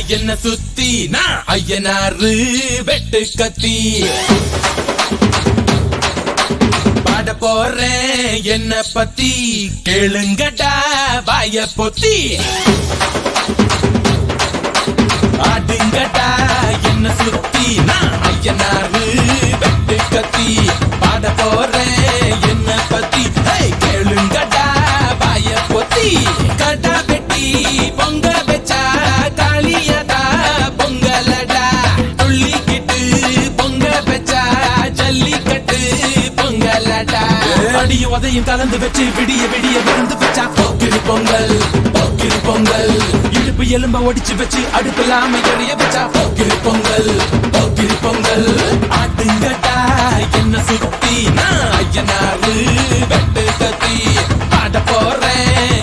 என்ன சுத்தி நான் ஐயனாரு வெட்டு கத்தி பாட போறேன் என்ன பத்தி கேளுங்கடா வாய பொத்தி ஆடுங்கடா என்ன சுத்தி நான் ஐயனாரு வெட்டு கத்தி பாட போறேன் என்ன பத்தி கேளுங்கடா வாய பொத்தி கடா வெட்டி பொங்க வச்சா காளியதா பொங்கலடா துள்ளிக்கிட்டு பொங்க வச்சா ஜல்லிக்கட்டு பொங்கலடா அடியும் உதையும் கலந்து வச்சு விடிய விடிய விருந்து வச்சா போக்கிரி பொங்கல் போக்கிரி பொங்கல் இடுப்பு எலும்ப ஒடிச்சு வச்சு அடுப்பில்லாம எறிய வச்சா போக்கிரி பொங்கல் போக்கிரி பொங்கல் ஆட்டுங்கட்டா என்ன சுத்தி நான் ஐயனாரு வெட்டு கத்தி